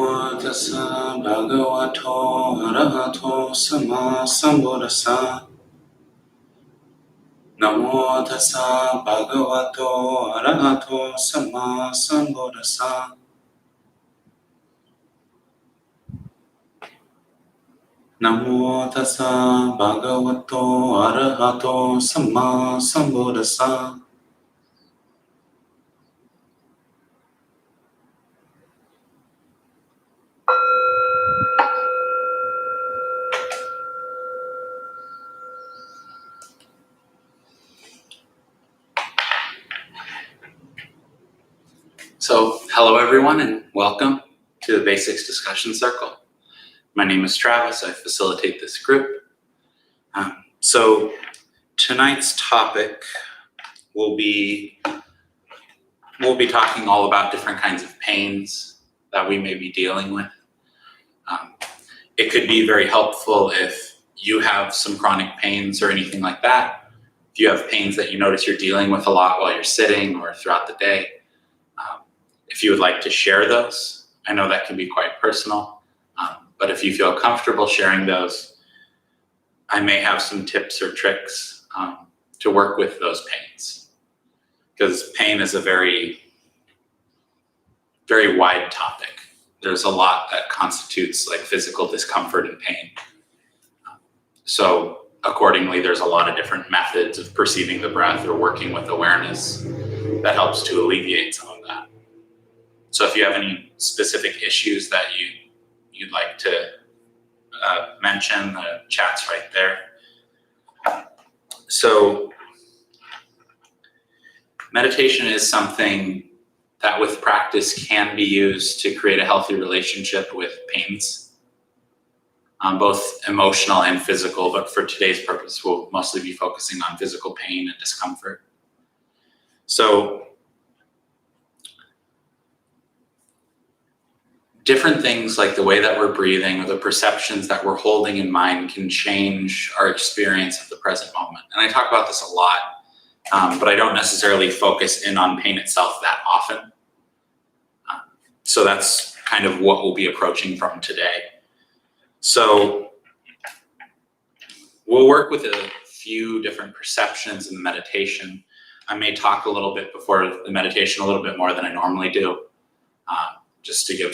tassa bhagavato arahato sama sambuddhassa. Namo tassa bhagavato arahato sama sambuddhassa. Namo tassa bhagavato arahato sama sambuddhassa. So, hello everyone and welcome to the Basics Discussion Circle. My name is Travis, I facilitate this group. So tonight's topic will be, we'll be talking all about different kinds of pains that we may be dealing with. It could be very helpful if you have some chronic pains or anything like that. If you have pains that you notice you're dealing with a lot while you're sitting or throughout the day. If you would like to share those, I know that can be quite personal, but if you feel comfortable sharing those, I may have some tips or tricks to work with those pains. Because pain is a very, very wide topic. There's a lot that constitutes like physical discomfort and pain. So accordingly, there's a lot of different methods of perceiving the breath or working with awareness that helps to alleviate some of that. So if you have any specific issues that you'd like to mention, the chat's right there. So meditation is something that with practice can be used to create a healthy relationship with pains, both emotional and physical, but for today's purpose, we'll mostly be focusing on physical pain and discomfort. So different things like the way that we're breathing or the perceptions that we're holding in mind can change our experience of the present moment. And I talk about this a lot, but I don't necessarily focus in on pain itself that often. So that's kind of what we'll be approaching from today. So we'll work with a few different perceptions in the meditation. I may talk a little bit before the meditation, a little bit more than I normally do. Just to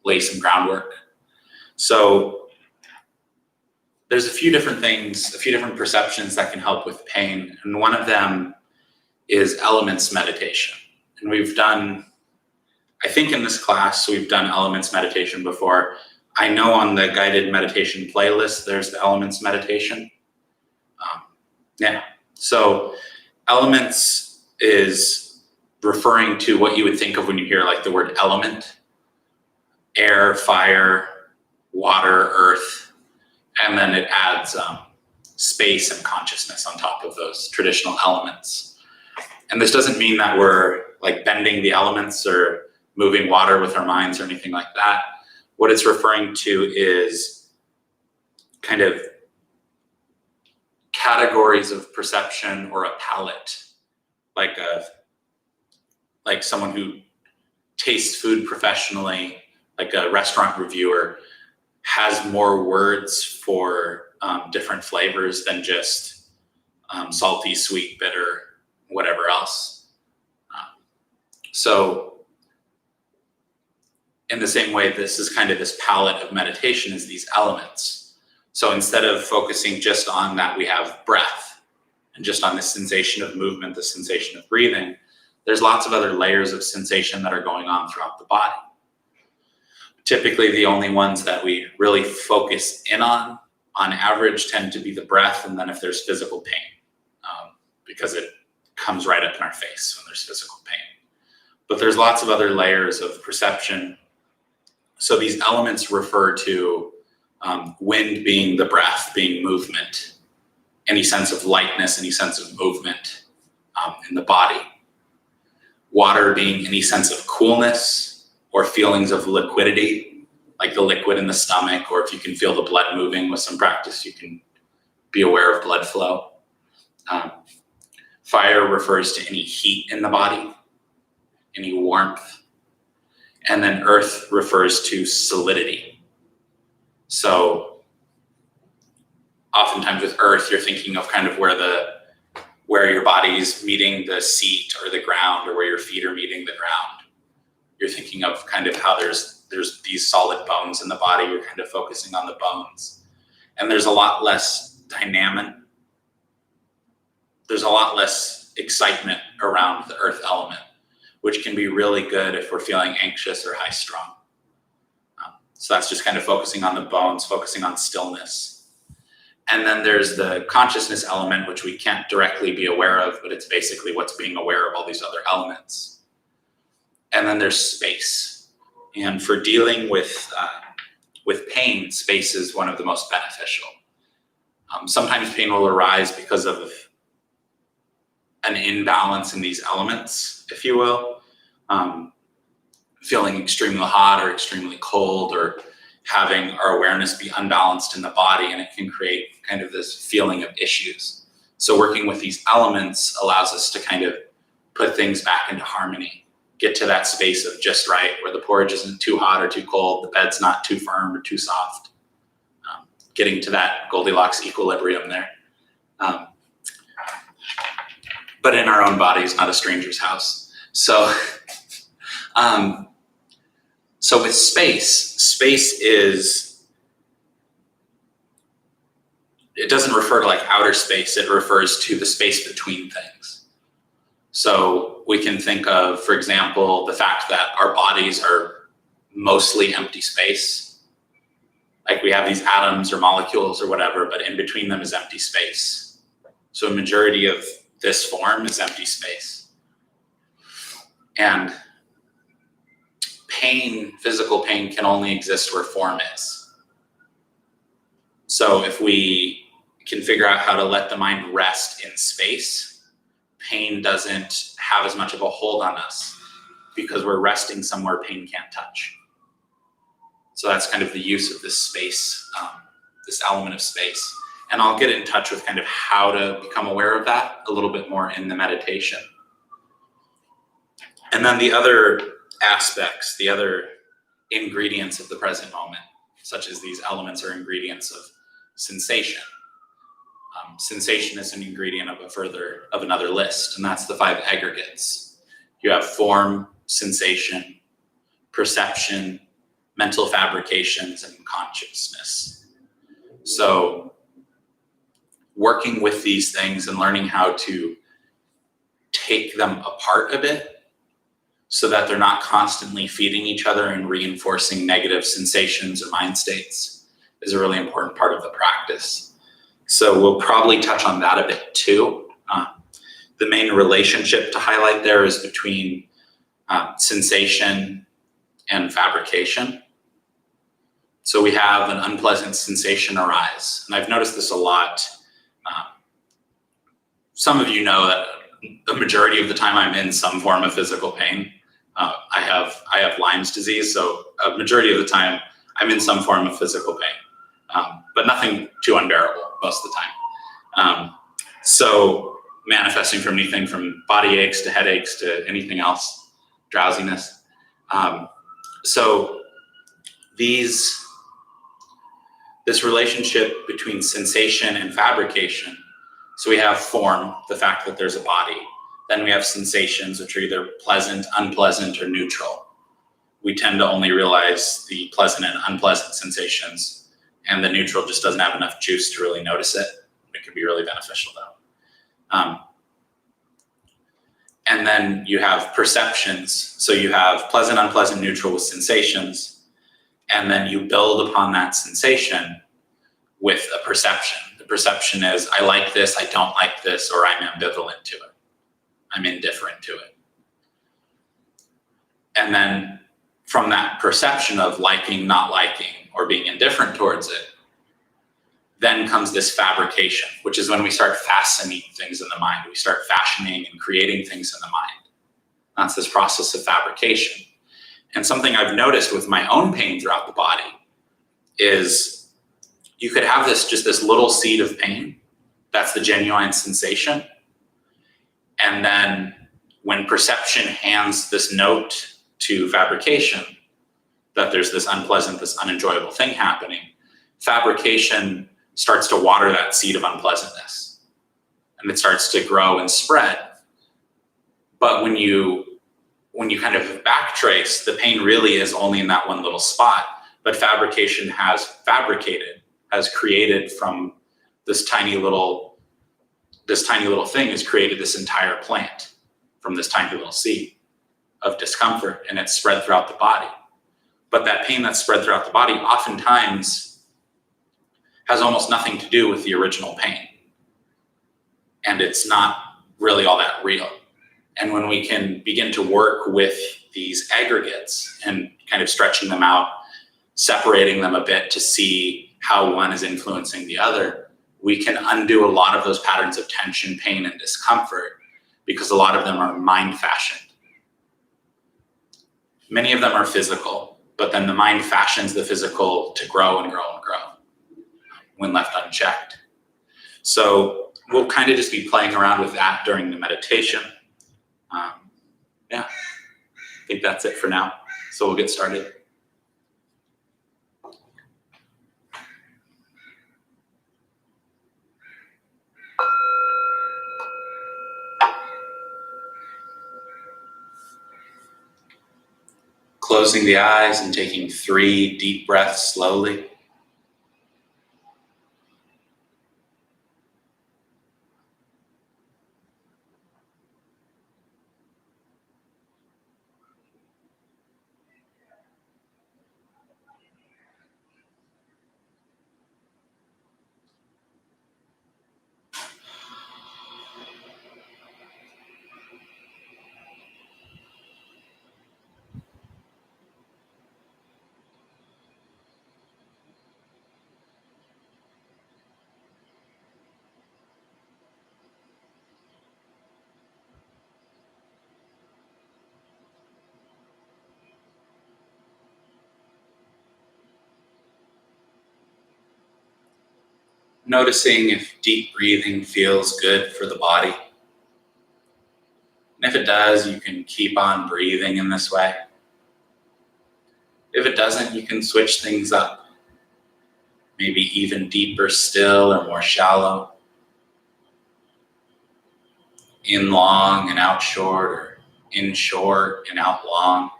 lay some groundwork. So there's a few different things, a few different perceptions that can help with pain. And one of them is elements meditation. And we've done, I think in this class, we've done elements meditation before. I know on the guided meditation playlist, there's the elements meditation. So elements is referring to what you would think of when you hear like the word element: air, fire, water, earth, and then it adds space and consciousness on top of those traditional elements. And this doesn't mean that we're like bending the elements or moving water with our minds or anything like that. What it's referring to is kind of categories of perception or a palette, like someone who tastes food professionally, like a restaurant reviewer, has more words for different flavors than just salty, sweet, bitter, whatever else. So in the same way, this is kind of this palette of meditation is these elements. So instead of focusing just on that we have breath and just on the sensation of movement, the sensation of breathing, there's lots of other layers of sensation that are going on throughout the body. Typically, the only ones that we really focus in on average, tend to be the breath, and then if there's physical pain, because it comes right up in our face when there's physical pain. But there's lots of other layers of perception. So these elements refer to wind being the breath, being movement, any sense of lightness, any sense of movement in the body. Water being any sense of coolness or feelings of liquidity, like the liquid in the stomach, or if you can feel the blood moving with some practice, you can be aware of blood flow. Fire refers to any heat in the body, any warmth. And then earth refers to solidity. So oftentimes with earth, you're thinking of kind of where your body's meeting the seat or the ground, or where your feet are meeting the ground. You're thinking of kind of how there's these solid bones in the body. You're kind of focusing on the bones. And there's a lot less dynamic. There's a lot less excitement around the earth element, which can be really good if we're feeling anxious or high strung. So that's just kind of focusing on the bones, focusing on stillness. And then there's the consciousness element, which we can't directly be aware of, but it's basically what's being aware of all these other elements. And then there's space. And for dealing with pain, space is one of the most beneficial. Sometimes pain will arise because of an imbalance in these elements, if you will. Feeling extremely hot or extremely cold, or having our awareness be unbalanced in the body, and it can create kind of this feeling of issues. So working with these elements allows us to kind of put things back into harmony, get to that space of just right, where the porridge isn't too hot or too cold, the bed's not too firm or too soft. Getting to that Goldilocks equilibrium there. But in our own bodies, not a stranger's house. So with space is, it doesn't refer to like outer space, it refers to the space between things. So we can think of, for example, the fact that our bodies are mostly empty space. Like we have these atoms or molecules or whatever, but in between them is empty space. So a majority of this form is empty space. And pain, physical pain, can only exist where form is. So if we can figure out how to let the mind rest in space, pain doesn't have as much of a hold on us, because we're resting somewhere pain can't touch. So that's kind of the use of this space, this element of space. And I'll get in touch with kind of how to become aware of that a little bit more in the meditation. And then the other aspects, the other ingredients of the present moment, such as these elements or ingredients of sensation. Sensation is an ingredient of another list, and that's the 5 aggregates. You have form, sensation, perception, mental fabrications, and consciousness. So working with these things and learning how to take them apart a bit so that they're not constantly feeding each other and reinforcing negative sensations or mind states is a really important part of the practice. So we'll probably touch on that a bit too. The main relationship to highlight there is between sensation and fabrication. So we have an unpleasant sensation arise. And I've noticed this a lot. Some of you know that the majority of the time I'm in some form of physical pain. I have Lyme's disease, so a majority of the time I'm in some form of physical pain, but nothing too unbearable most of the time. So manifesting from anything from body aches to headaches to anything else, drowsiness. So this relationship between sensation and fabrication. So we have form, the fact that there's a body. Then we have sensations, which are either pleasant, unpleasant, or neutral. We tend to only realize the pleasant and unpleasant sensations, and the neutral just doesn't have enough juice to really notice it. It can be really beneficial though. And then you have perceptions. So you have pleasant, unpleasant, neutral with sensations. And then you build upon that sensation with a perception. The perception is, I like this, I don't like this, or I'm ambivalent to it. I'm indifferent to it. And then from that perception of liking, not liking, or being indifferent towards it, then comes this fabrication, which is when we start fastening things in the mind. We start fashioning and creating things in the mind. That's this process of fabrication. And something I've noticed with my own pain throughout the body is you could have just this little seed of pain. That's the genuine sensation. And then when perception hands this note to fabrication, that there's this unpleasant, this unenjoyable thing happening, fabrication starts to water that seed of unpleasantness, and it starts to grow and spread. But when you kind of backtrace, the pain really is only in that one little spot, but fabrication has created from this tiny little thing, has created this entire plant from this tiny little seed of discomfort, and it's spread throughout the body. But that pain that's spread throughout the body oftentimes has almost nothing to do with the original pain, and it's not really all that real. And when we can begin to work with these aggregates and kind of stretching them out, separating them a bit to see how one is influencing the other, we can undo a lot of those patterns of tension, pain, and discomfort, because a lot of them are mind fashioned. Many of them are physical, but then the mind fashions the physical to grow and grow and grow when left unchecked. So we'll kind of just be playing around with that during the meditation. I think that's it for now. So we'll get started. Closing the eyes and taking 3 deep breaths slowly. Noticing if deep breathing feels good for the body. And if it does, you can keep on breathing in this way. If it doesn't, you can switch things up. Maybe even deeper still or more shallow. In long and out short, or in short and out long.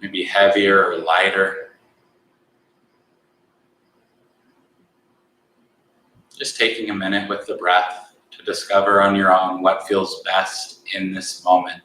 Maybe heavier or lighter. Just taking a minute with the breath to discover on your own what feels best in this moment.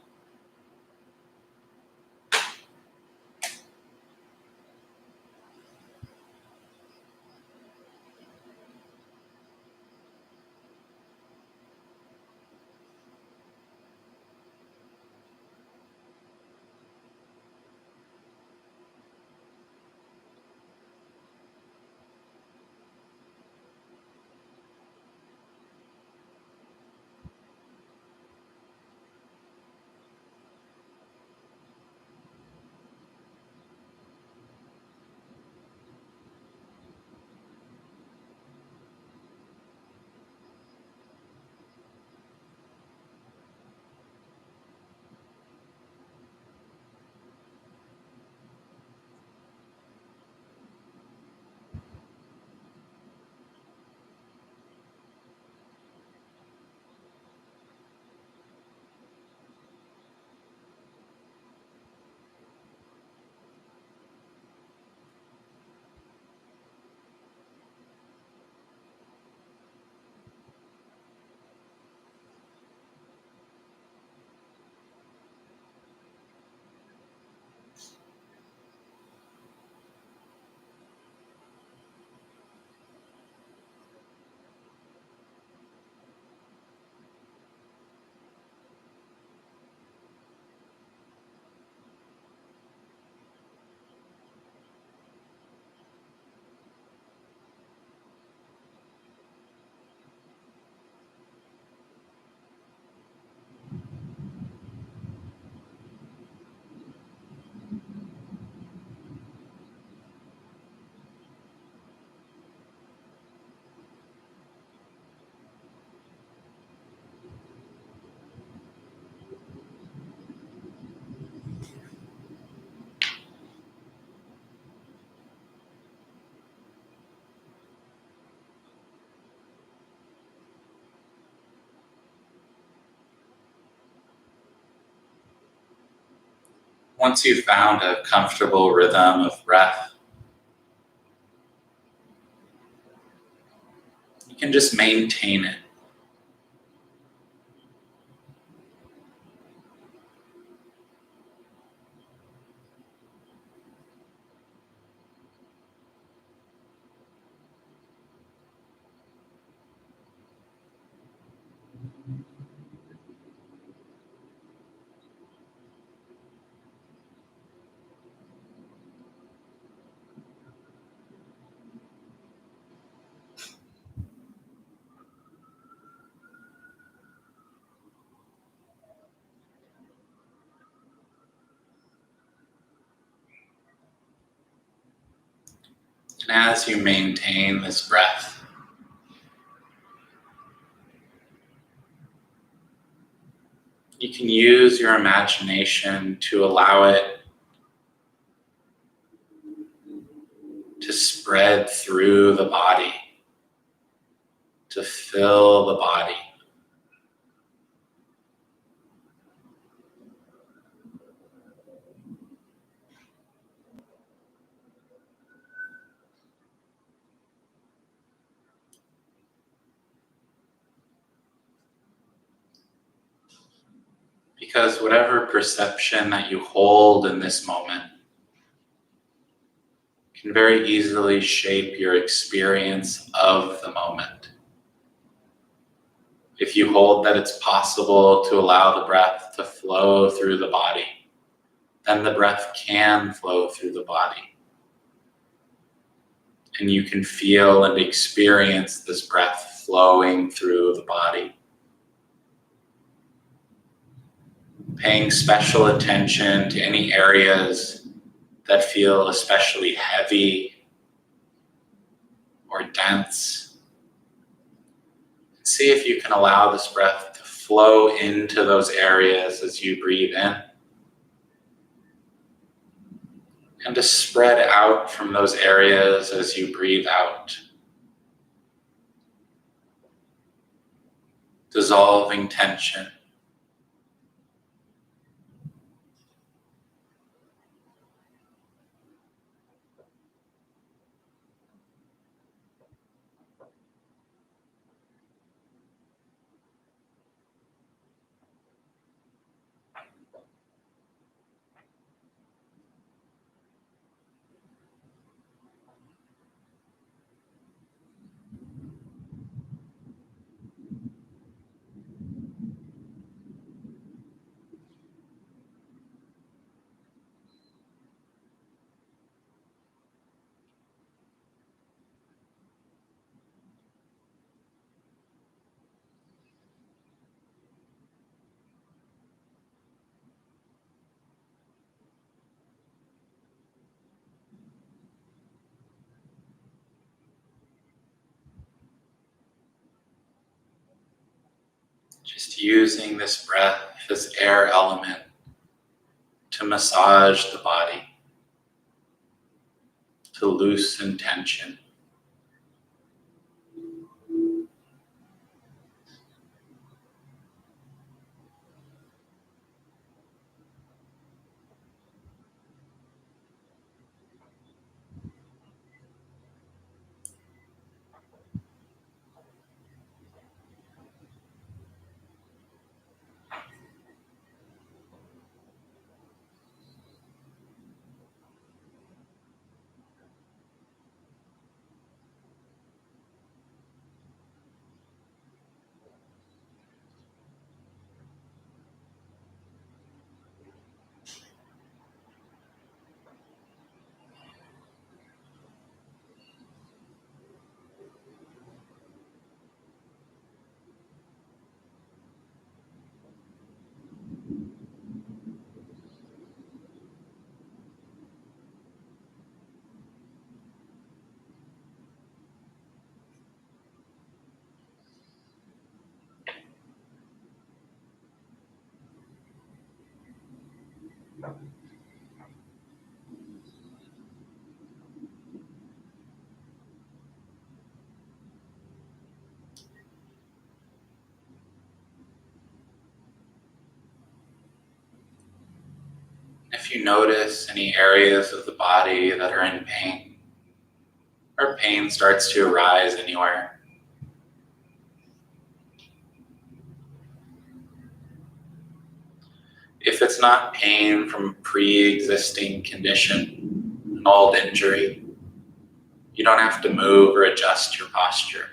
Once you've found a comfortable rhythm of breath, you can just maintain it. And as you maintain this breath, you can use your imagination to allow it to spread through the body, to fill the body. Because whatever perception that you hold in this moment can very easily shape your experience of the moment. If you hold that it's possible to allow the breath to flow through the body, then the breath can flow through the body. And you can feel and experience this breath flowing through the body. Paying special attention to any areas that feel especially heavy or dense. See if you can allow this breath to flow into those areas as you breathe in, and to spread out from those areas as you breathe out, dissolving tension. Just using this breath, this air element, to massage the body, to loosen tension. If if you notice any areas of the body that are in pain, or pain starts to arise anywhere, if it's not pain from a pre-existing condition, an old injury, you don't have to move or adjust your posture.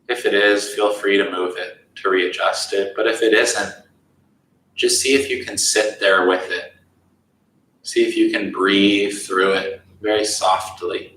If it is, feel free to move it, to readjust it. But if it isn't, just see if you can sit there with it. See if you can breathe through it very softly.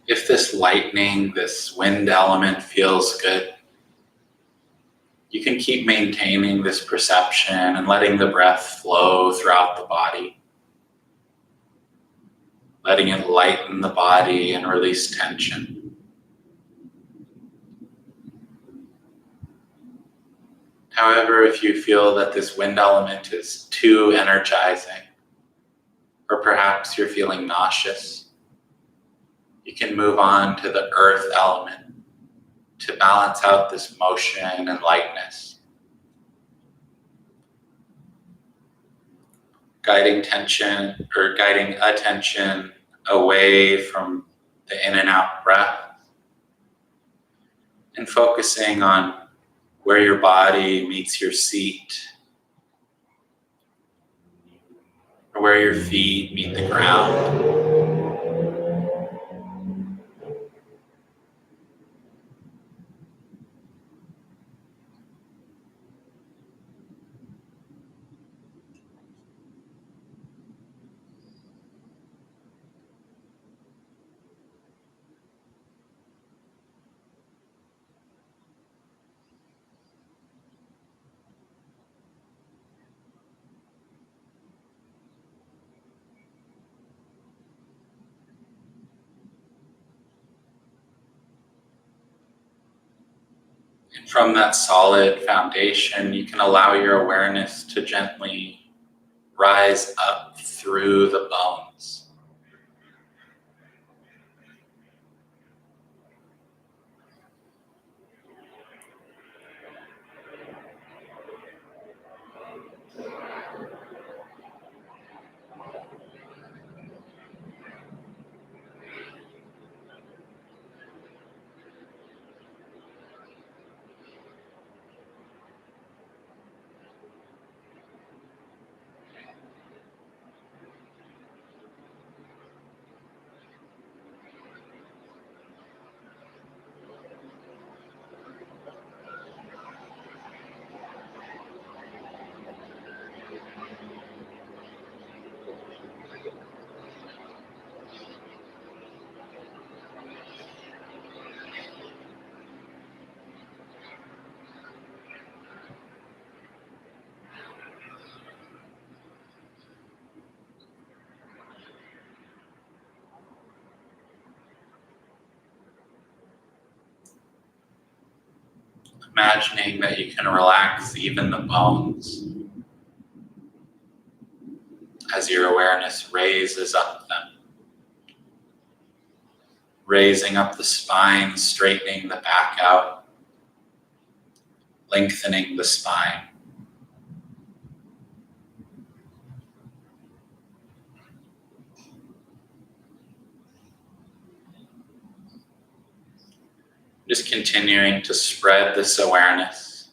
If this lightning, this wind element feels good, you can keep maintaining this perception and letting the breath flow throughout the body, letting it lighten the body and release tension. However, if you feel that this wind element is too energizing, or perhaps you're feeling nauseous, you can move on to the earth element to balance out this motion and lightness. Guiding attention away from the in and out breath and focusing on where your body meets your seat or where your feet meet the ground. And from that solid foundation, you can allow your awareness to gently rise up through the bones. Imagining that you can relax even the bones as your awareness raises up them, raising up the spine, straightening the back out, lengthening the spine. Just continuing to spread this awareness,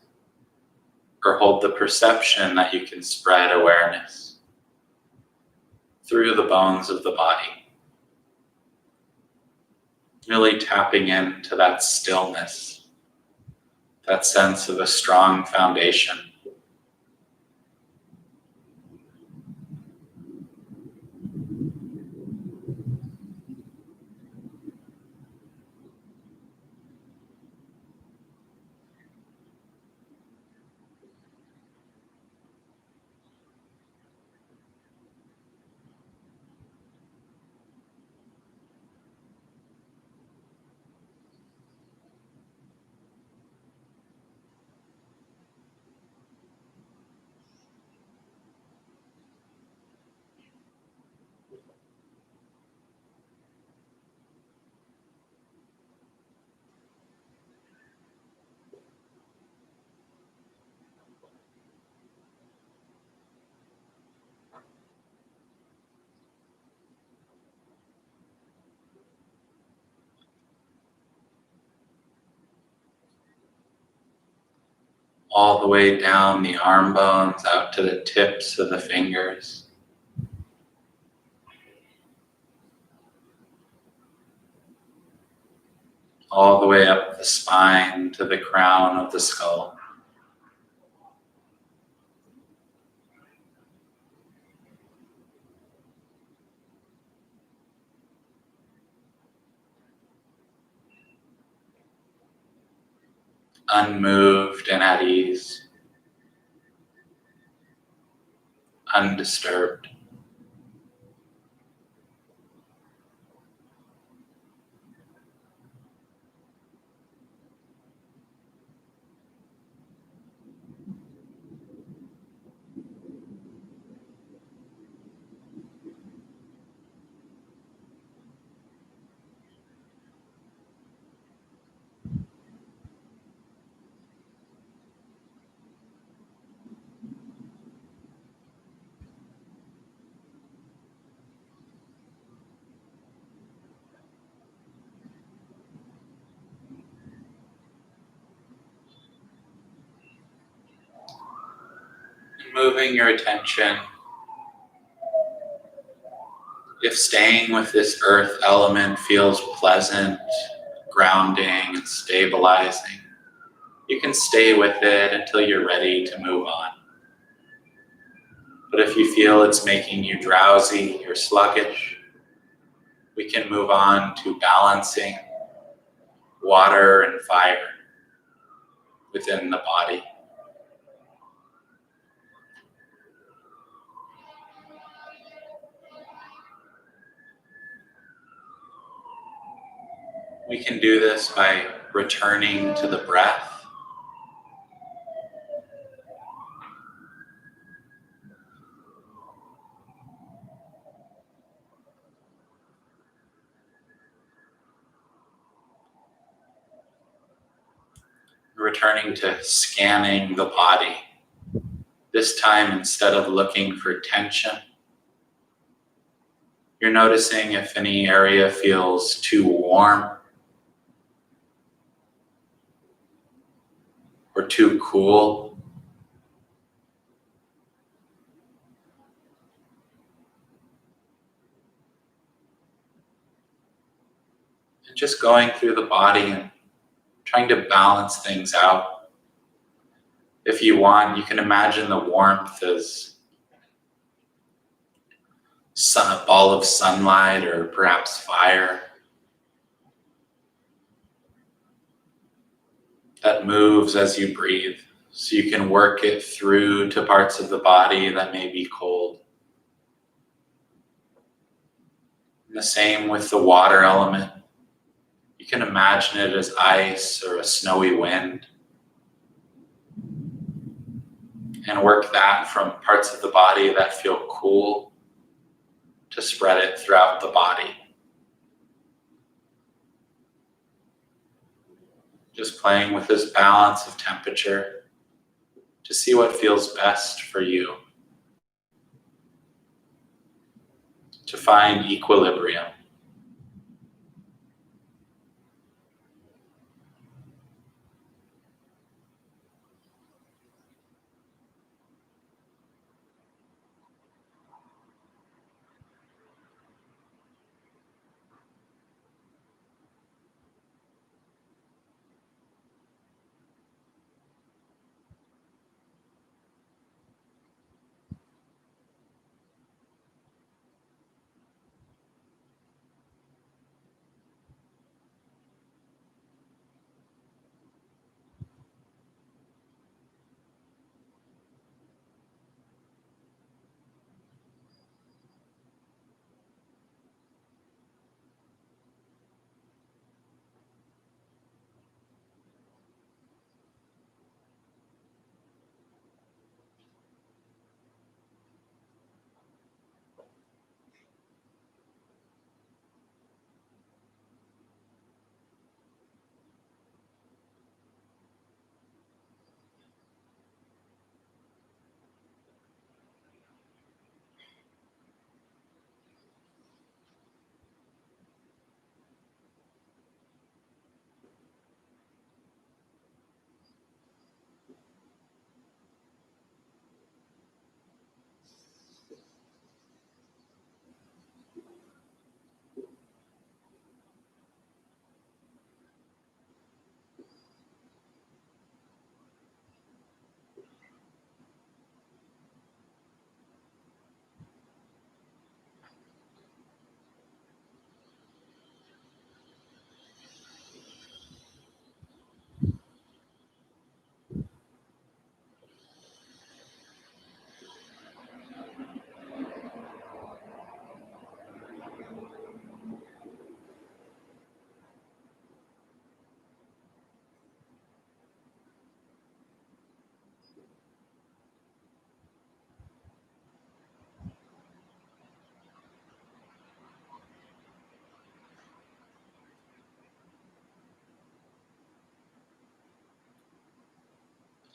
or hold the perception that you can spread awareness through the bones of the body. Really tapping into that stillness, that sense of a strong foundation. All the way down the arm bones, out to the tips of the fingers. All the way up the spine to the crown of the skull. Unmoved and at ease. Undisturbed. Moving your attention, if staying with this earth element feels pleasant, grounding, and stabilizing, you can stay with it until you're ready to move on. But if you feel it's making you drowsy or sluggish, we can move on to balancing water and fire within the body. We can do this by returning to the breath. Returning to scanning the body. This time, instead of looking for tension, you're noticing if any area feels too warm or too cool. And just going through the body and trying to balance things out. If you want, you can imagine the warmth as a ball of sunlight or perhaps fire that moves as you breathe. So you can work it through to parts of the body that may be cold. And the same with the water element. You can imagine it as ice or a snowy wind. And work that from parts of the body that feel cool to spread it throughout the body. Just playing with this balance of temperature to see what feels best for you. To find equilibrium.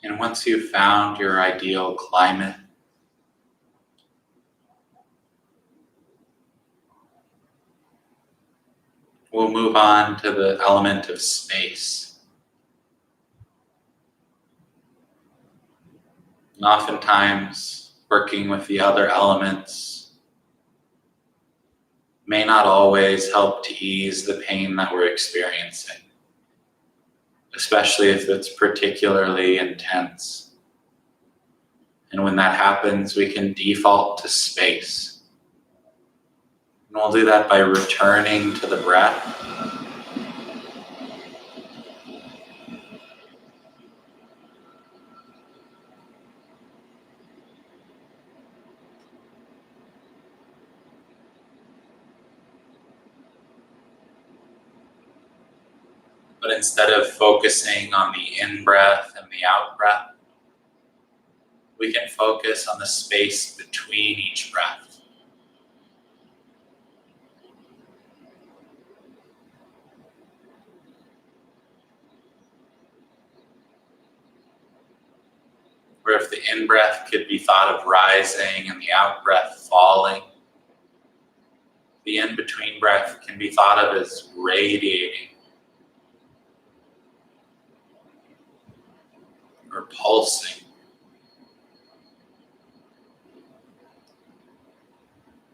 And once you've found your ideal climate, we'll move on to the element of space. And oftentimes, working with the other elements may not always help to ease the pain that we're experiencing, especially if it's particularly intense. And when that happens, we can default to space. And we'll do that by returning to the breath. But instead of focusing on the in-breath and the out-breath, we can focus on the space between each breath. Where if the in-breath could be thought of rising and the out-breath falling, the in-between breath can be thought of as radiating or pulsing.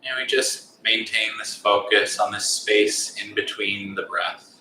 And we just maintain this focus on the space in between the breath.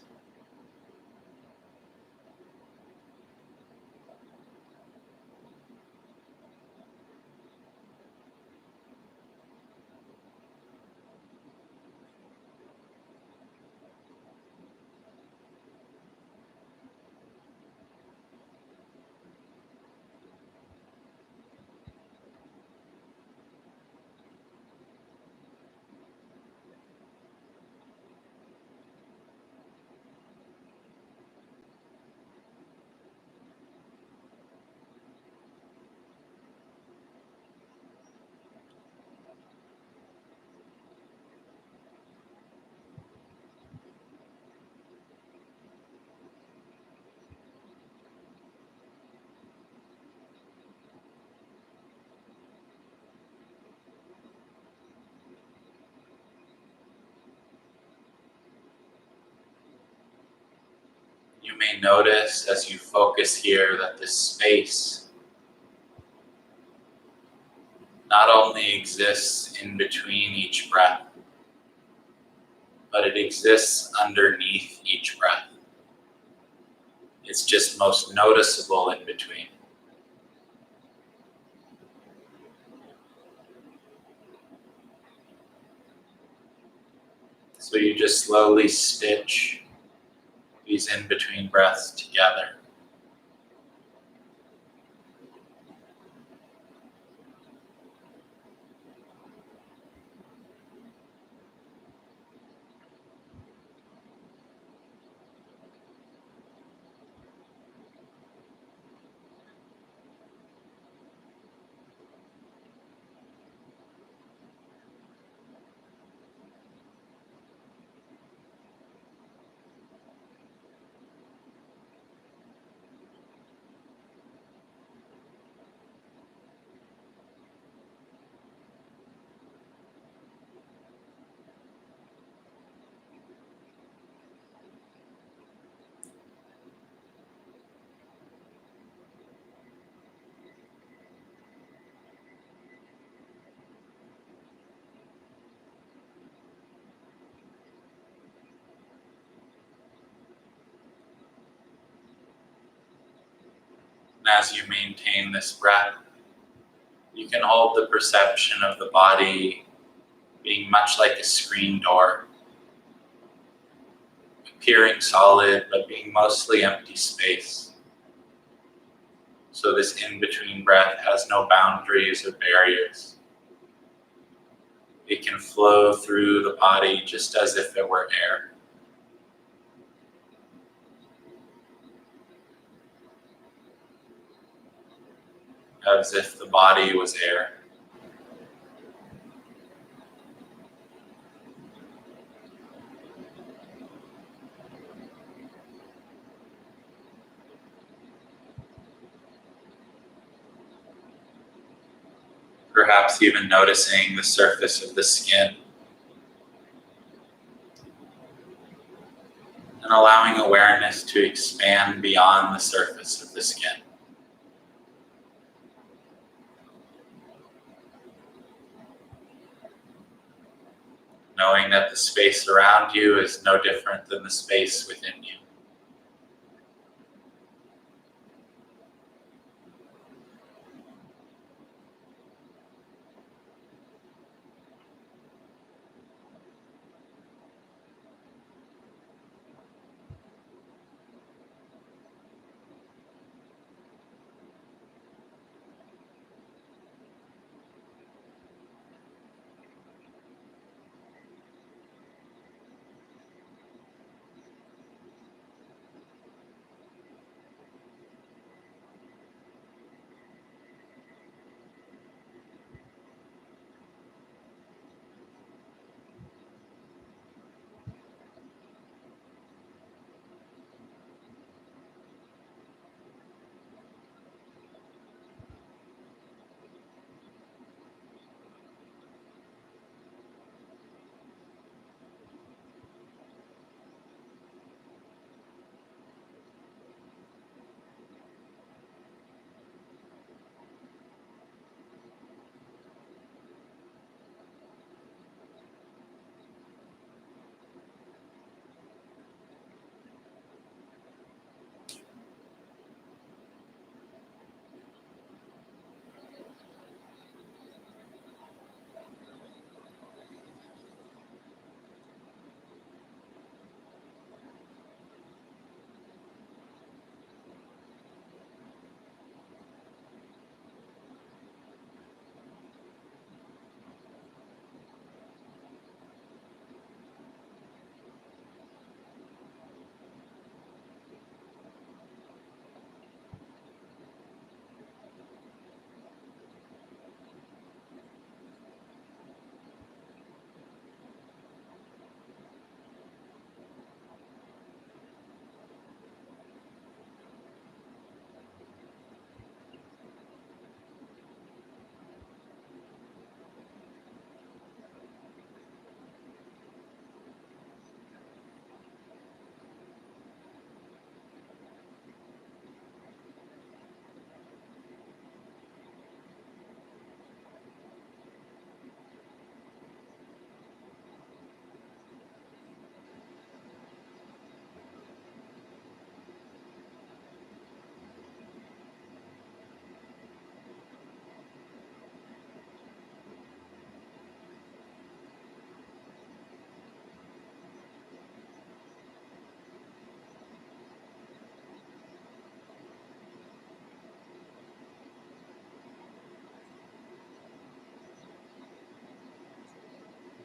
You may notice as you focus here that this space not only exists in between each breath, but it exists underneath each breath. It's just most noticeable in between. So you just slowly stitch these in-between breaths together. And as you maintain this breath, you can hold the perception of the body being much like a screen door, appearing solid but being mostly empty space. So this in-between breath has no boundaries or barriers. It can flow through the body just as if it were air. As if the body was air. perhaps even noticing the surface of the skin and allowing awareness to expand beyond the surface of the skin. Knowing that the space around you is no different than the space within you.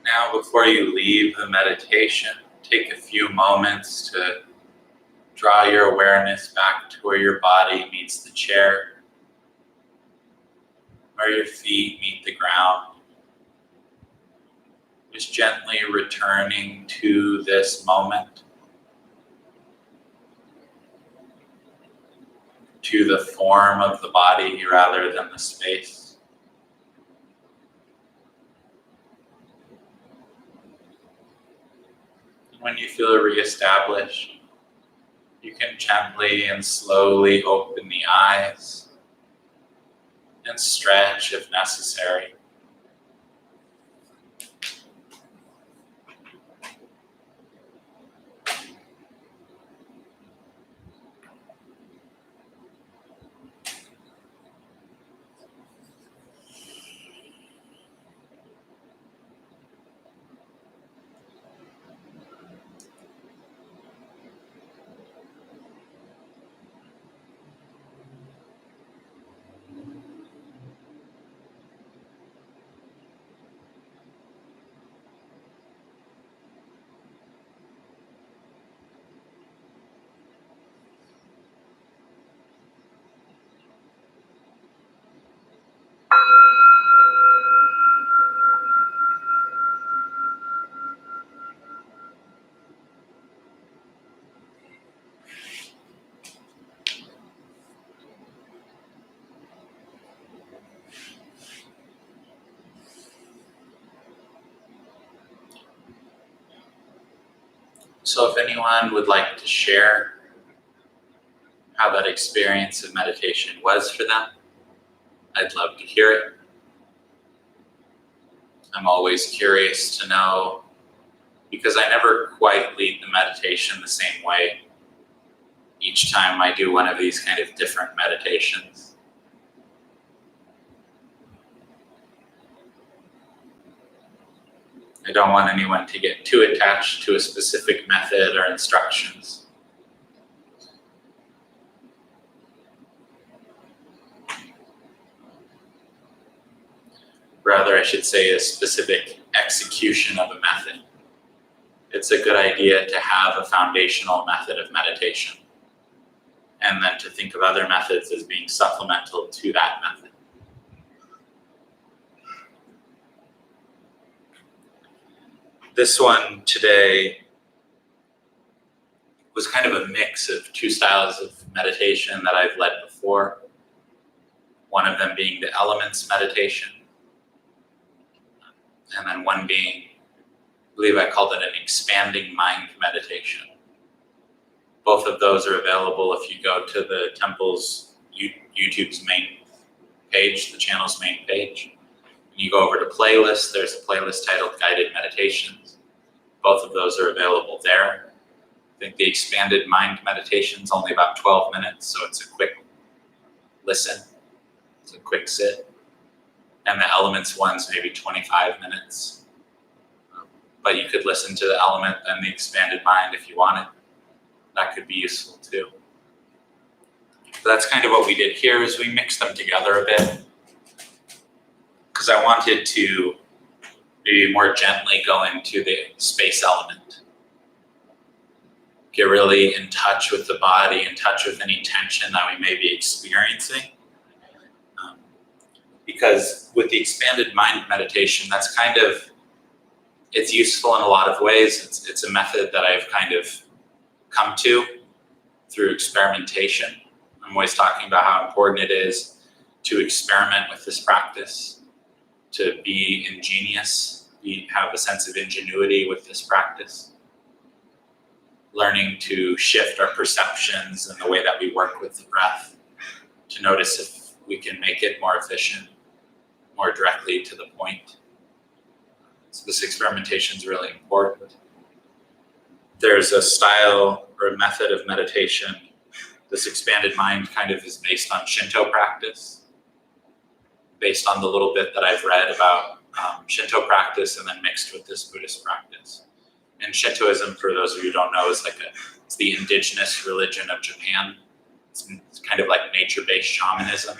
Now, before you leave the meditation, take a few moments to draw your awareness back to where your body meets the chair, where your feet meet the ground. Just gently returning to this moment, to the form of the body rather than the space. When you feel reestablished, you can gently and slowly open the eyes and stretch if necessary. So if anyone would like to share how that experience of meditation was for them, I'd love to hear it. I'm always curious to know, because I never quite lead the meditation the same way each time I do one of these kind of different meditations. I don't want anyone to get too attached to a specific method or instructions. Rather, I should say a specific execution of a method. It's a good idea to have a foundational method of meditation, and then to think of other methods as being supplemental to that method. This one today was kind of a mix of two styles of meditation that I've led before. One of them being the elements meditation, and then one being, I believe I called it an expanding mind meditation. Both of those are available if you go to the temple's YouTube's main page, the channel's main page. When you go over to playlists, there's a playlist titled Guided Meditations. Both of those are available there. I think the expanded mind meditation is only about 12 minutes, so it's a quick listen. It's a quick sit. And the elements one's maybe 25 minutes. But you could listen to the element and the expanded mind if you wanted. That could be useful too. So that's kind of what we did here, is we mixed them together a bit, because I wanted to maybe more gently go into the space element. Get really in touch with the body, in touch with any tension that we may be experiencing. Because with the expanded mind meditation, that's kind of, it's useful in a lot of ways. It's a method that I've kind of come to through experimentation. I'm always talking about how important it is to experiment with this practice, to be ingenious, have a sense of ingenuity with this practice, learning to shift our perceptions and the way that we work with the breath, to notice if we can make it more efficient, more directly to the point. So this experimentation is really important. There's a style or a method of meditation. This expanded mind kind of is based on Shinto practice, based on the little bit that I've read about Shinto practice, and then mixed with this Buddhist practice. And Shintoism, for those of you who don't know, is it's the indigenous religion of Japan. It's kind of like nature-based shamanism.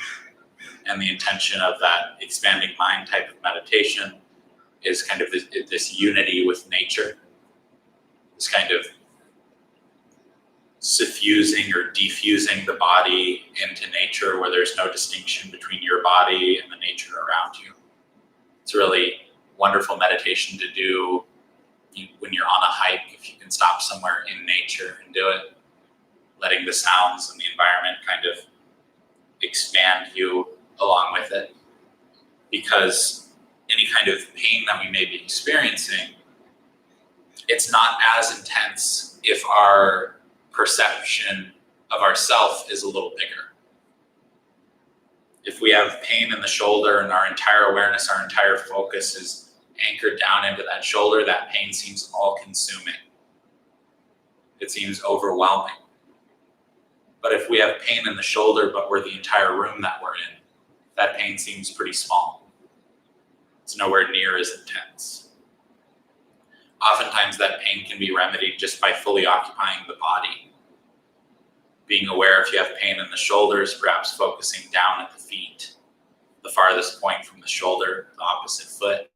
And the intention of that expanding mind type of meditation is kind of this unity with nature, this kind of suffusing or diffusing the body into nature, where there's no distinction between your body and the nature around you. It's a really wonderful meditation to do when you're on a hike, if you can stop somewhere in nature and do it, letting the sounds and the environment kind of expand you along with it. Because any kind of pain that we may be experiencing, it's not as intense if our perception of ourself is a little bigger. If we have pain in the shoulder and our entire awareness, our entire focus is anchored down into that shoulder, that pain seems all-consuming. It seems overwhelming. But if we have pain in the shoulder, but we're the entire room that we're in, that pain seems pretty small. It's nowhere near as intense. Oftentimes that pain can be remedied just by fully occupying the body. Being aware if you have pain in the shoulders, perhaps focusing down at the feet, the farthest point from the shoulder, the opposite foot.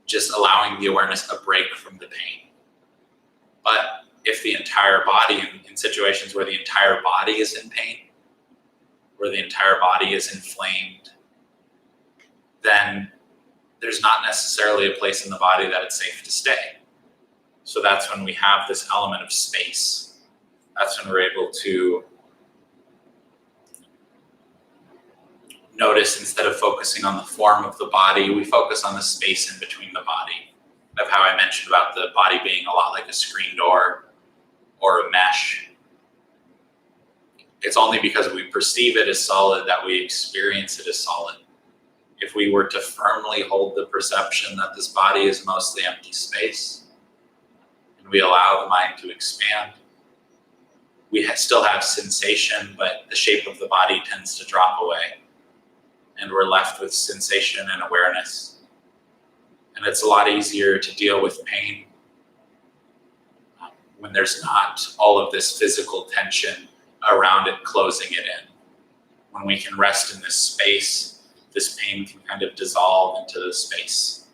Just allowing the awareness a break from the pain. But if the entire body, in situations where the entire body is in pain, where the entire body is inflamed, then there's not necessarily a place in the body that it's safe to stay. So that's when we have this element of space. That's when we're able to notice, instead of focusing on the form of the body, we focus on the space in between the body. of how I mentioned about the body being a lot like a screen door or a mesh. It's only because we perceive it as solid that we experience it as solid. If we were to firmly hold the perception that this body is mostly empty space, and we allow the mind to expand, we still have sensation, but the shape of the body tends to drop away, and we're left with sensation and awareness. And it's a lot easier to deal with pain when there's not all of this physical tension around it, closing it in. When we can rest in this space, this pain can kind of dissolve into the space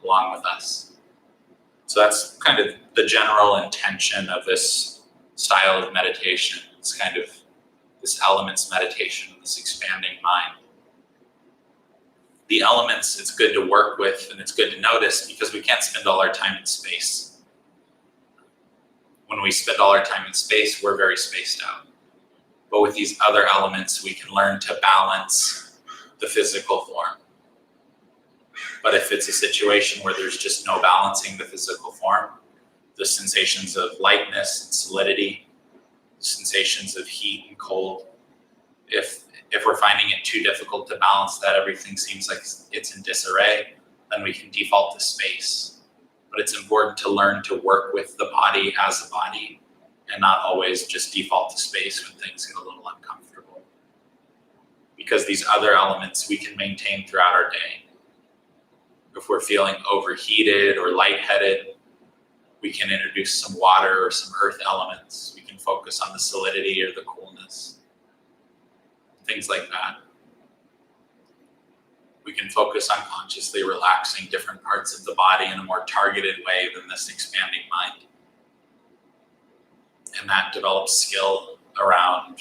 along with us. So that's kind of the general intention of this style of meditation. It's kind of this elements meditation, this expanding mind. The elements, it's good to work with and it's good to notice because we can't spend all our time in space. When we spend all our time in space, we're very spaced out. But with these other elements, we can learn to balance the physical form. But if it's a situation where there's just no balancing the physical form, the sensations of lightness and solidity, sensations of heat and cold, if we're finding it too difficult to balance that, everything seems like it's in disarray, then we can default to space. But it's important to learn to work with the body as a body and not always just default to space when things get a little uncomfortable. Because these other elements we can maintain throughout our day. If we're feeling overheated or lightheaded, we can introduce some water or some earth elements. We can focus on the solidity or the coolness, things like that. We can focus on consciously relaxing different parts of the body in a more targeted way than this expanding mind. And that develops skill around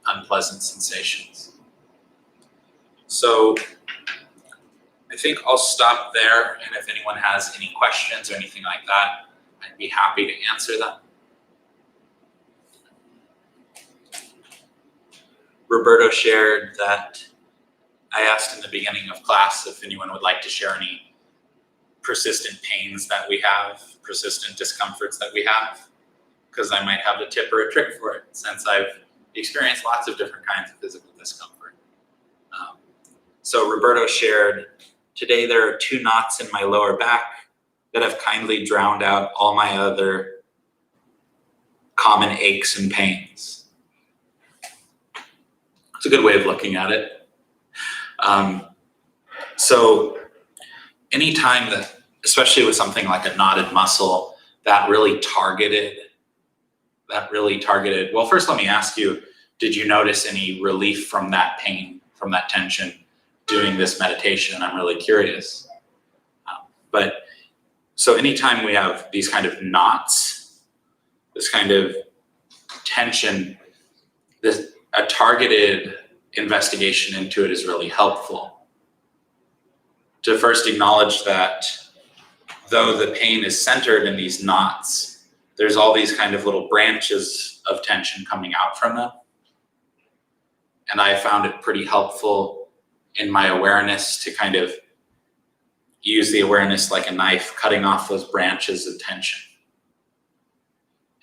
unpleasant sensations. So I think I'll stop there, and if anyone has any questions or anything like that, I'd be happy to answer them. Roberto shared that I asked in the beginning of class if anyone would like to share any persistent pains that we have, persistent discomforts that we have, because I might have a tip or a trick for it, since I've experienced lots of different kinds of physical discomfort. So Roberto shared, today there are 2 knots in my lower back that have kindly drowned out all my other common aches and pains. It's a good way of looking at it. So anytime that, especially with something like a knotted muscle, that really targeted, well, first let me ask you, did you notice any relief from that pain, from that tension doing this meditation? I'm really curious. But so anytime we have these kind of knots, this kind of tension, a targeted investigation into it is really helpful. To first acknowledge that though the pain is centered in these knots, there's all these kind of little branches of tension coming out from them. And I found it pretty helpful in my awareness to kind of use the awareness like a knife, cutting off those branches of tension.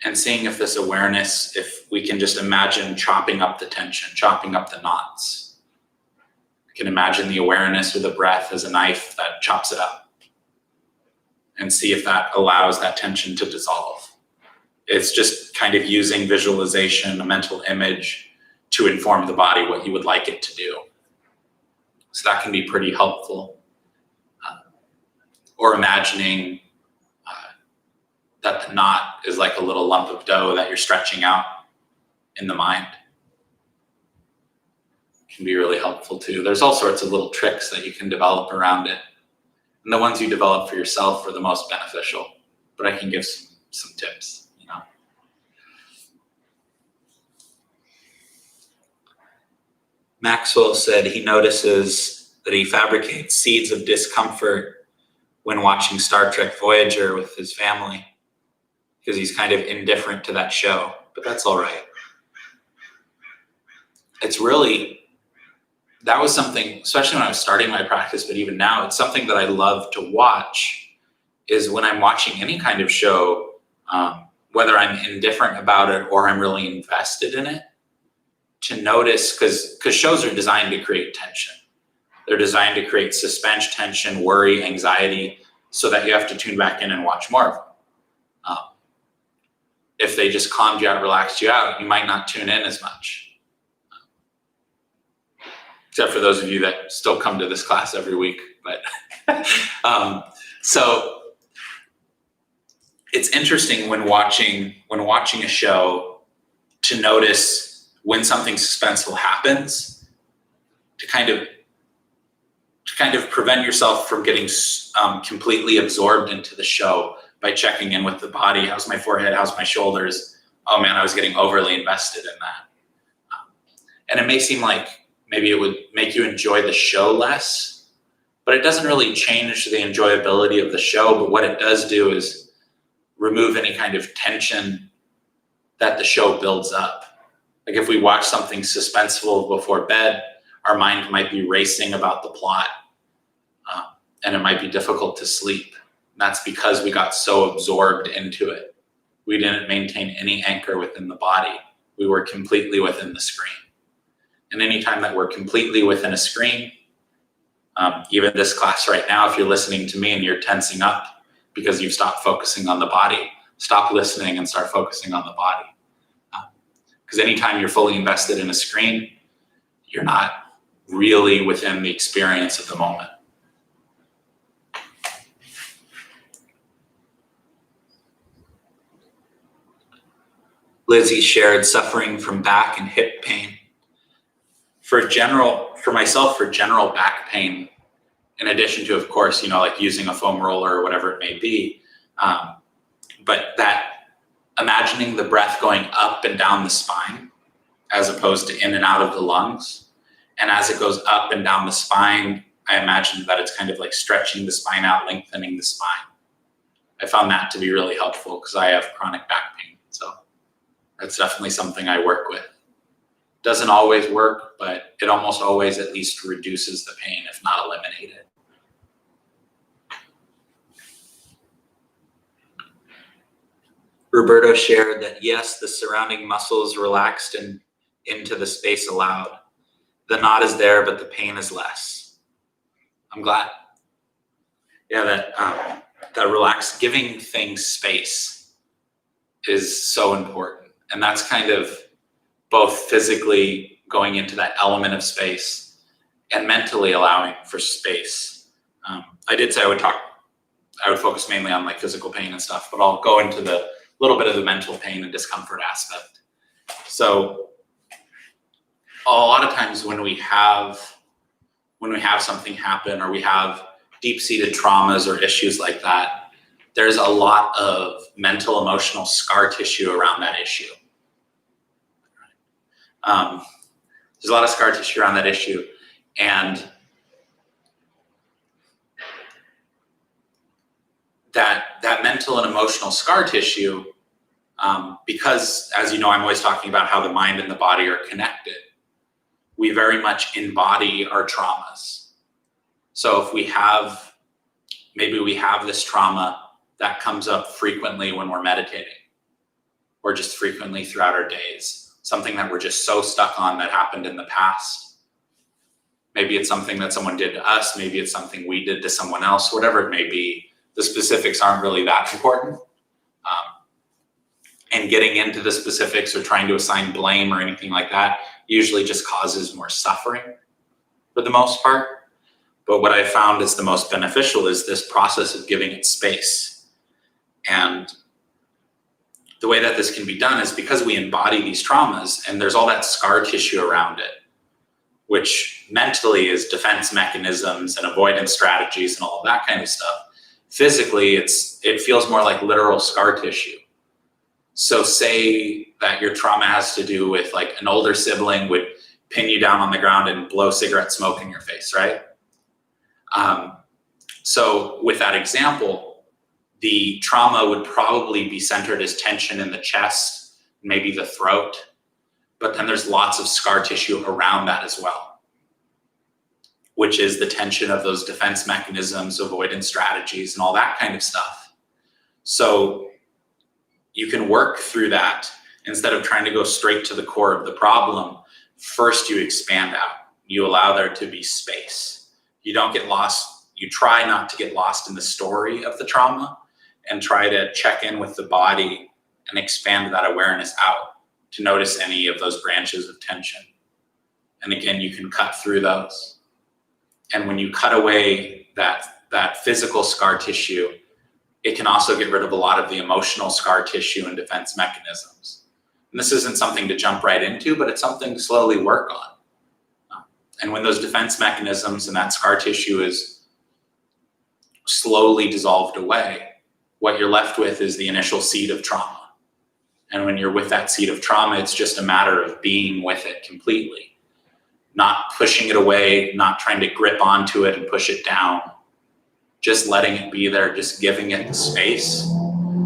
And seeing if this awareness, if we can just imagine chopping up the tension, chopping up the knots. We can imagine the awareness with the breath as a knife that chops it up. And see if that allows that tension to dissolve. It's just kind of using visualization, a mental image, to inform the body what you would like it to do. So that can be pretty helpful. Or imagining that the knot is like a little lump of dough that you're stretching out in the mind. Can be really helpful too. There's all sorts of little tricks that you can develop around it. And the ones you develop for yourself are the most beneficial. But I can give some tips. Maxwell said he notices that he fabricates seeds of discomfort when watching Star Trek Voyager with his family because he's kind of indifferent to that show, but that's all right. It's really, that was something, especially when I was starting my practice, but even now, it's something that I love to watch is when I'm watching any kind of show, whether I'm indifferent about it or I'm really invested in it, to notice, because shows are designed to create tension. They're designed to create suspense, tension, worry, anxiety, so that you have to tune back in and watch more of them. If they just calmed you out, relaxed you out, you might not tune in as much. Except for those of you that still come to this class every week. But so it's interesting when watching a show to notice when something suspenseful happens, to kind of prevent yourself from getting completely absorbed into the show by checking in with the body. How's my forehead? How's my shoulders? Oh man, I was getting overly invested in that. And it may seem like maybe it would make you enjoy the show less, but it doesn't really change the enjoyability of the show. But what it does do is remove any kind of tension that the show builds up. Like if we watch something suspenseful before bed, our mind might be racing about the plot, and it might be difficult to sleep. That's because we got so absorbed into it. We didn't maintain any anchor within the body. We were completely within the screen. And anytime that we're completely within a screen, even this class right now, if you're listening to me and you're tensing up because you've stopped focusing on the body, stop listening and start focusing on the body. Because anytime you're fully invested in a screen, you're not really within the experience of the moment. Lizzie shared suffering from back and hip pain. For myself, for general back pain, in addition to, of course, like using a foam roller or whatever it may be, but that imagining the breath going up and down the spine as opposed to in and out of the lungs. And as it goes up and down the spine, I imagine that it's kind of like stretching the spine out, lengthening the spine. I found that to be really helpful because I have chronic back pain. So that's definitely something I work with. Doesn't always work, but it almost always at least reduces the pain, if not eliminated. Roberto shared that yes, the surrounding muscles relaxed and into the space allowed. The knot is there, but the pain is less. I'm glad. Yeah, that relaxed, giving things space is so important. And that's kind of both physically going into that element of space and mentally allowing for space. I did say I would focus mainly on like physical pain and stuff, but I'll go into the little bit of the mental pain and discomfort aspect. So a lot of times when we have something happen or we have deep-seated traumas or issues like that, there's a lot of mental, emotional scar tissue around that issue. There's a lot of scar tissue around that issue, and that mental and emotional scar tissue, because as you know, I'm always talking about how the mind and the body are connected. We very much embody our traumas. So if maybe we have this trauma that comes up frequently when we're meditating, or just frequently throughout our days. Something that we're just so stuck on that happened in the past. Maybe it's something that someone did to us. Maybe it's something we did to someone else, whatever it may be. The specifics aren't really that important. And getting into the specifics or trying to assign blame or anything like that usually just causes more suffering for the most part. But what I found is the most beneficial is this process of giving it space. And the way that this can be done is because we embody these traumas and there's all that scar tissue around it, which mentally is defense mechanisms and avoidance strategies and all of that kind of stuff. Physically, it feels more like literal scar tissue. So say that your trauma has to do with like an older sibling would pin you down on the ground and blow cigarette smoke in your face, right? So with that example, the trauma would probably be centered as tension in the chest, maybe the throat, but then there's lots of scar tissue around that as well. which is the tension of those defense mechanisms, avoidance strategies, and all that kind of stuff. So you can work through that instead of trying to go straight to the core of the problem. First, you expand out. You allow there to be space. You don't get lost. You try not to get lost in the story of the trauma and try to check in with the body and expand that awareness out to notice any of those branches of tension. And again, you can cut through those. And when you cut away that physical scar tissue, it can also get rid of a lot of the emotional scar tissue and defense mechanisms. And this isn't something to jump right into, but it's something to slowly work on. And when those defense mechanisms and that scar tissue is slowly dissolved away, what you're left with is the initial seed of trauma. And when you're with that seed of trauma, it's just a matter of being with it completely. Not pushing it away, not trying to grip onto it and push it down, just letting it be there, just giving it the space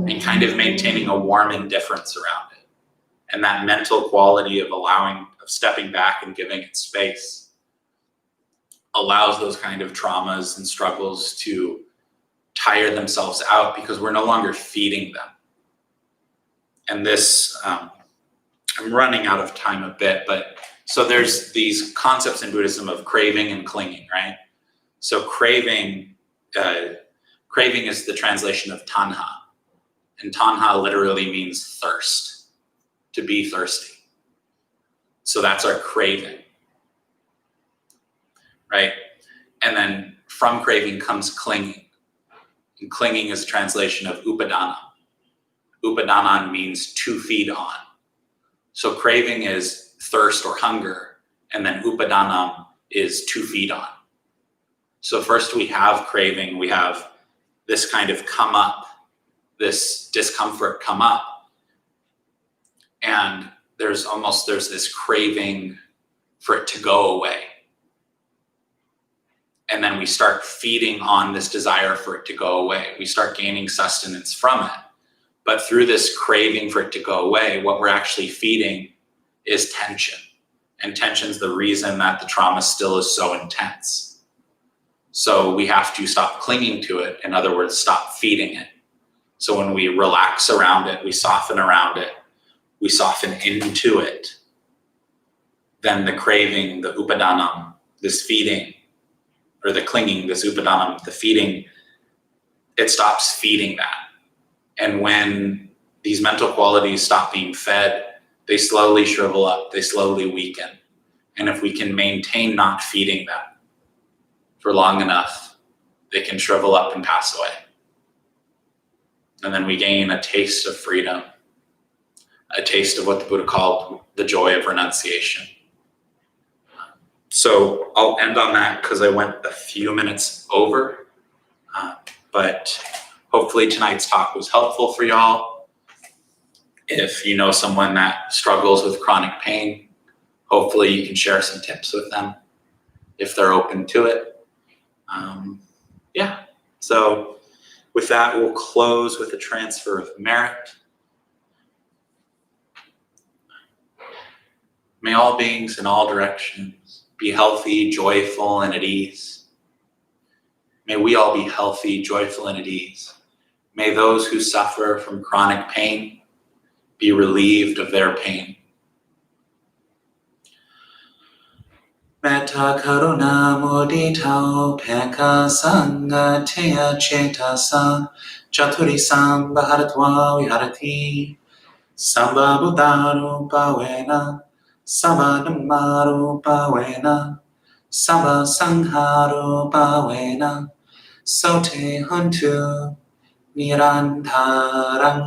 and kind of maintaining a warm indifference around it. And that mental quality of stepping back and giving it space allows those kind of traumas and struggles to tire themselves out because we're no longer feeding them. And this, I'm running out of time a bit, but so there's these concepts in Buddhism of craving and clinging, right? So craving is the translation of tanha. And tanha literally means thirst, to be thirsty. So that's our craving, right? And then from craving comes clinging. And clinging is a translation of upadana. Upadana means to feed on. So craving is thirst or hunger, and then upadanam is to feed on. So first we have craving, we have this kind of come up, this discomfort come up, and there's this craving for it to go away. And then we start feeding on this desire for it to go away. We start gaining sustenance from it. But through this craving for it to go away, what we're actually feeding is tension. And tension's the reason that the trauma still is so intense. So we have to stop clinging to it. In other words, stop feeding it. So when we relax around it, we soften around it, we soften into it, then the craving, the upadanam, this feeding, or the clinging, this upadanam, the feeding, it stops feeding that. And when these mental qualities stop being fed, they slowly shrivel up, they slowly weaken. And if we can maintain not feeding them for long enough, they can shrivel up and pass away. And then we gain a taste of freedom, a taste of what the Buddha called the joy of renunciation. So I'll end on that because I went a few minutes over, but hopefully tonight's talk was helpful for y'all. If you know someone that struggles with chronic pain, hopefully you can share some tips with them if they're open to it. So with that, we'll close with a transfer of merit. May all beings in all directions be healthy, joyful, and at ease. May we all be healthy, joyful, and at ease. May those who suffer from chronic pain be relieved of their pain. Metta karuna mudita peka sangha teya cetasa chaturisam bharatva viharati samba buddharupa vena samba dhammarupa vena samba sangharupa vena sote huntu nirantaram.